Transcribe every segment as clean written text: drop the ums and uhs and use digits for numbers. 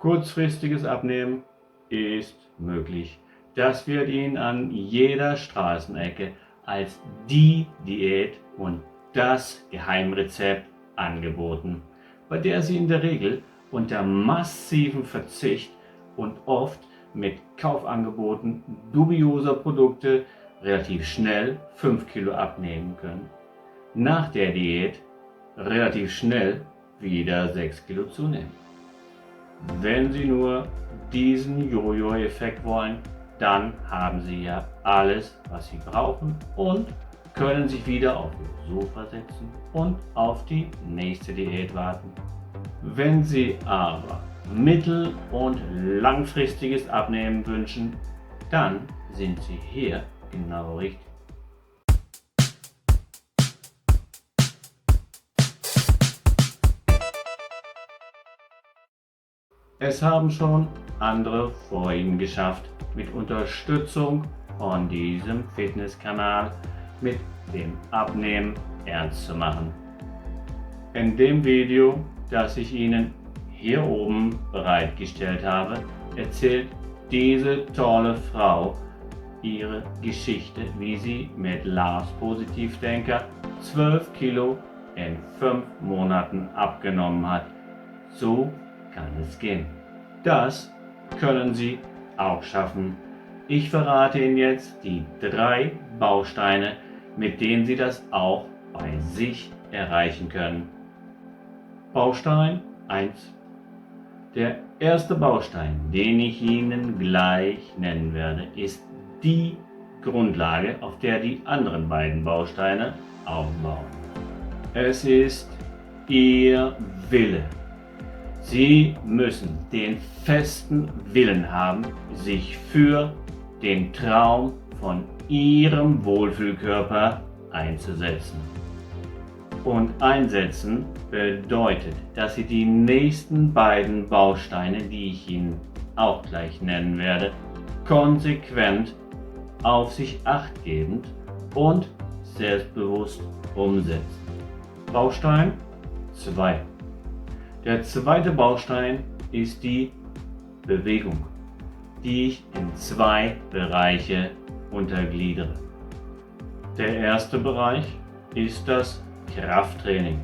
Kurzfristiges Abnehmen ist möglich. Das wird Ihnen an jeder Straßenecke als die Diät und das Geheimrezept angeboten, bei der Sie in der Regel unter massivem Verzicht und oft mit Kaufangeboten dubioser Produkte relativ schnell 5 Kilo abnehmen können. Nach der Diät relativ schnell wieder 6 Kilo zunehmen. Wenn Sie nur diesen Jojo-Effekt wollen, dann haben Sie ja alles, was Sie brauchen und können sich wieder auf Ihr Sofa setzen und auf die nächste Diät warten. Wenn Sie aber mittel- und langfristiges Abnehmen wünschen, dann sind Sie hier genau richtig. Es haben schon andere vor Ihnen geschafft, mit Unterstützung von diesem Fitnesskanal mit dem Abnehmen ernst zu machen. In dem Video, das ich Ihnen hier oben bereitgestellt habe, erzählt diese tolle Frau ihre Geschichte, wie sie mit Lars Positivdenker 12 Kilo in 5 Monaten abgenommen hat. So kann es gehen. Das können Sie auch schaffen. Ich verrate Ihnen jetzt die 3 Bausteine, mit denen Sie das auch bei sich erreichen können. Baustein 1. Der erste Baustein, den ich Ihnen gleich nennen werde, ist die Grundlage, auf der die anderen beiden Bausteine aufbauen. Es ist Ihr Wille. Sie müssen den festen Willen haben, sich für den Traum von Ihrem Wohlfühlkörper einzusetzen. Und einsetzen bedeutet, dass Sie die nächsten beiden Bausteine, die ich Ihnen auch gleich nennen werde, konsequent auf sich achtgebend und selbstbewusst umsetzen. Baustein 2. Der zweite Baustein ist die Bewegung, die ich in 2 Bereiche untergliedere. Der erste Bereich ist das Krafttraining.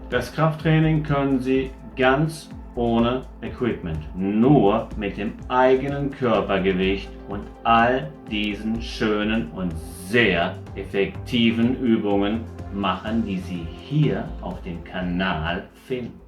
Das Krafttraining können Sie ganz ohne Equipment, nur mit dem eigenen Körpergewicht und all diesen schönen und sehr effektiven Übungen machen, die Sie hier auf dem Kanal finden.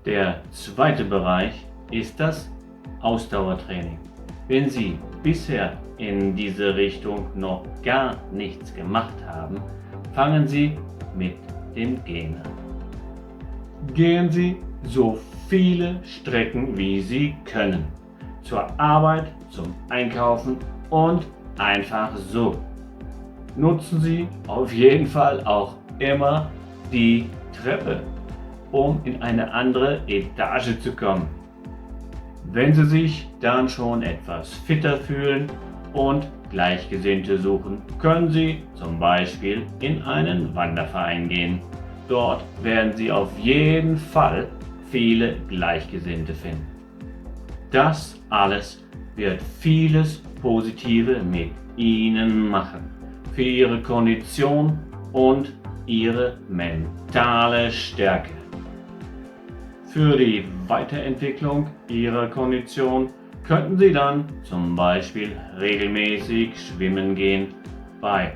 Der zweite Bereich ist das Ausdauertraining. Wenn Sie bisher in diese Richtung noch gar nichts gemacht haben, fangen Sie mit dem Gehen an. Gehen Sie so viele Strecken wie Sie können. Zur Arbeit, zum Einkaufen und einfach so. Nutzen Sie auf jeden Fall auch immer die Treppe, um in eine andere Etage zu kommen. Wenn Sie sich dann schon etwas fitter fühlen und Gleichgesinnte suchen, können Sie zum Beispiel in einen Wanderverein gehen. Dort werden Sie auf jeden Fall viele Gleichgesinnte finden. Das alles wird vieles Positive mit Ihnen machen, für Ihre Kondition und Ihre mentale Stärke. Für die Weiterentwicklung Ihrer Kondition könnten Sie dann zum Beispiel regelmäßig schwimmen gehen. Bei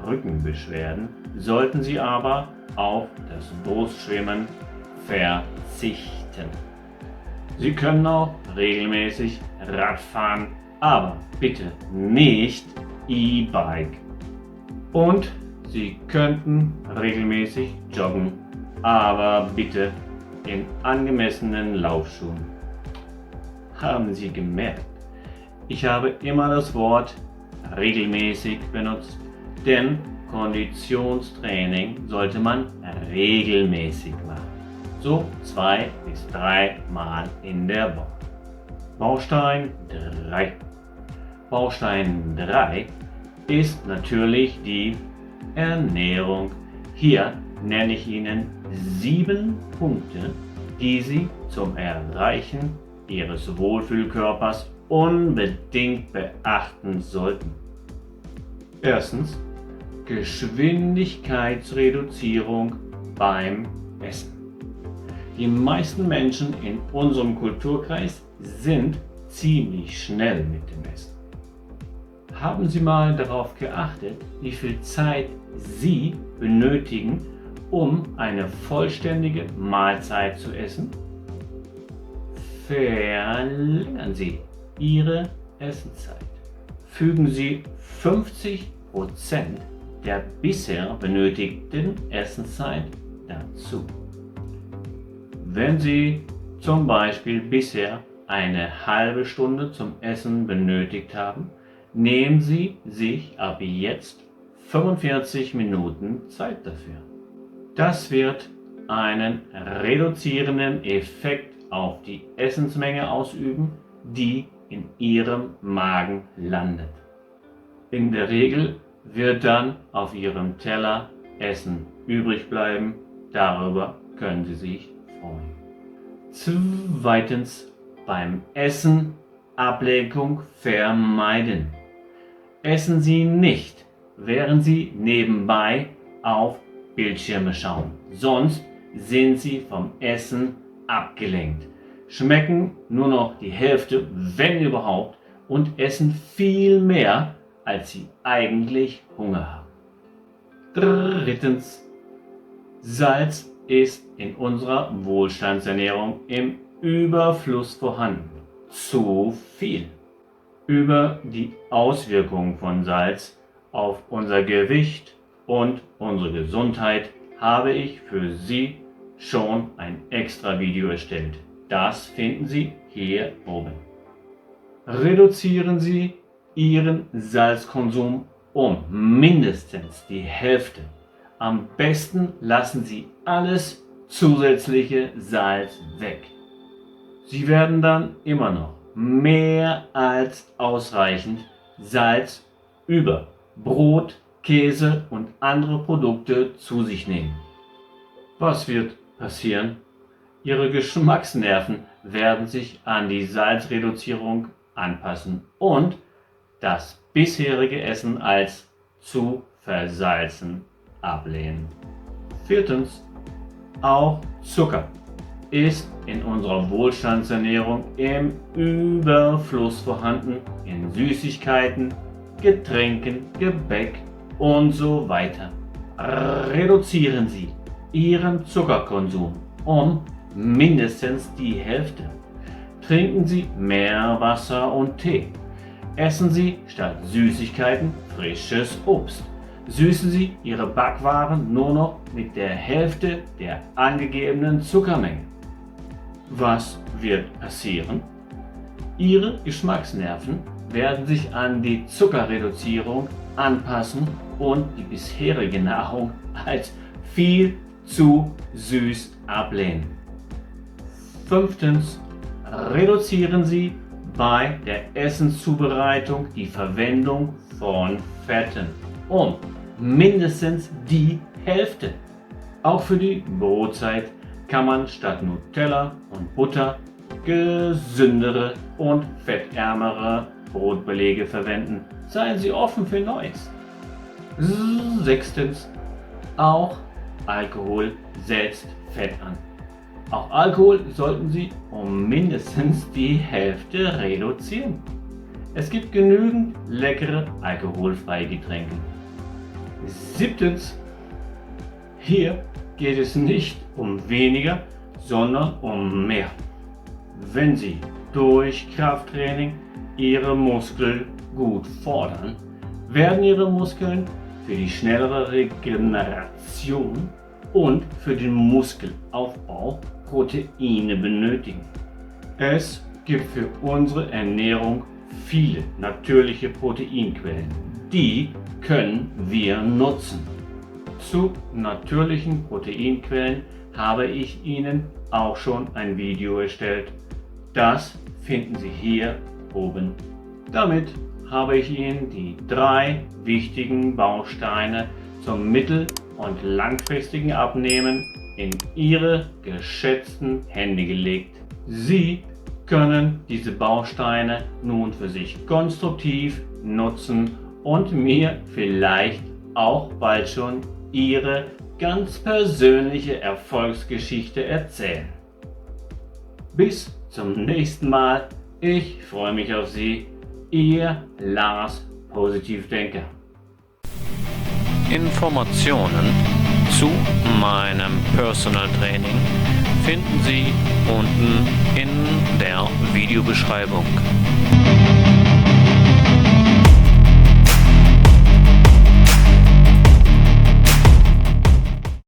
Rückenbeschwerden sollten Sie aber auf das Brustschwimmen verzichten. Sie können auch regelmäßig Radfahren, aber bitte nicht E-Bike. Und Sie könnten regelmäßig joggen, aber bitte in angemessenen Laufschuhen. Haben Sie gemerkt, Ich habe immer das Wort regelmäßig benutzt, denn Konditionstraining sollte man regelmäßig machen. So 2 bis 3 Mal in der Woche. Baustein 3. Baustein 3 ist natürlich die Ernährung. Hier nenne ich Ihnen 7 Punkte, die Sie zum Erreichen Ihres Wohlfühlkörpers unbedingt beachten sollten. Erstens, Geschwindigkeitsreduzierung beim Essen. Die meisten Menschen in unserem Kulturkreis sind ziemlich schnell mit dem Essen. Haben Sie mal darauf geachtet, wie viel Zeit Sie benötigen, um eine vollständige Mahlzeit zu essen? Verlängern Sie Ihre Essenszeit. Fügen Sie 50% der bisher benötigten Essenszeit dazu. Wenn Sie zum Beispiel bisher eine halbe Stunde zum Essen benötigt haben, nehmen Sie sich ab jetzt 45 Minuten Zeit dafür. Das wird einen reduzierenden Effekt auf die Essensmenge ausüben, die in Ihrem Magen landet. In der Regel wird dann auf Ihrem Teller Essen übrig bleiben. Darüber können Sie sich freuen. Zweitens, beim Essen Ablenkung vermeiden. Essen Sie nicht, während Sie nebenbei auf Bildschirme schauen. Sonst sind Sie vom Essen abgelenkt, schmecken nur noch die Hälfte, wenn überhaupt, und essen viel mehr, als Sie eigentlich Hunger haben. Drittens, Salz ist in unserer Wohlstandsernährung im Überfluss vorhanden. Zu viel. Über die Auswirkungen von Salz auf unser Gewicht und unsere Gesundheit habe ich für Sie schon ein extra Video erstellt. Das finden Sie hier oben. Reduzieren Sie Ihren Salzkonsum um mindestens die Hälfte. Am besten lassen Sie alles zusätzliche Salz weg. Sie werden dann immer noch mehr als ausreichend Salz über Brot, Käse und andere Produkte zu sich nehmen. Was wird passieren? Ihre Geschmacksnerven werden sich an die Salzreduzierung anpassen und das bisherige Essen als zu versalzen ablehnen. Viertens, auch Zucker ist in unserer Wohlstandsernährung im Überfluss vorhanden, in Süßigkeiten, Getränken, Gebäck und so weiter. Reduzieren Sie Ihren Zuckerkonsum um mindestens die Hälfte. Trinken Sie mehr Wasser und Tee. Essen Sie statt Süßigkeiten frisches Obst. Süßen Sie Ihre Backwaren nur noch mit der Hälfte der angegebenen Zuckermenge. Was wird passieren? Ihre Geschmacksnerven werden sich an die Zuckerreduzierung anpassen und die bisherige Nahrung als viel zu süß ablehnen. Fünftens, reduzieren Sie bei der Essenszubereitung die Verwendung von Fetten um mindestens die Hälfte. Auch für die Brotzeit kann man statt Nutella und Butter gesündere und fettärmere Brotbelege verwenden. Seien Sie offen für Neues. Sechstens, auch Alkohol setzt Fett an. Auch Alkohol sollten Sie um mindestens die Hälfte reduzieren. Es gibt genügend leckere alkoholfreie Getränke. Siebtens, hier geht es nicht um weniger, sondern um mehr. Wenn Sie durch Krafttraining Ihre Muskeln gut fordern, werden Ihre Muskeln für die schnellere Regeneration und für den Muskelaufbau Proteine benötigen. Es gibt für unsere Ernährung viele natürliche Proteinquellen. Die können wir nutzen. Zu natürlichen Proteinquellen habe ich Ihnen auch schon ein Video erstellt. Das finden Sie hier oben. Damit habe ich Ihnen die 3 wichtigen Bausteine zum mittel- und langfristigen Abnehmen in Ihre geschätzten Hände gelegt. Sie können diese Bausteine nun für sich konstruktiv nutzen und mir vielleicht auch bald schon Ihre ganz persönliche Erfolgsgeschichte erzählen. Bis zum nächsten Mal. Ich freue mich auf Sie. Ihr Lars Positivdenker. Informationen zu meinem Personal Training finden Sie unten in der Videobeschreibung.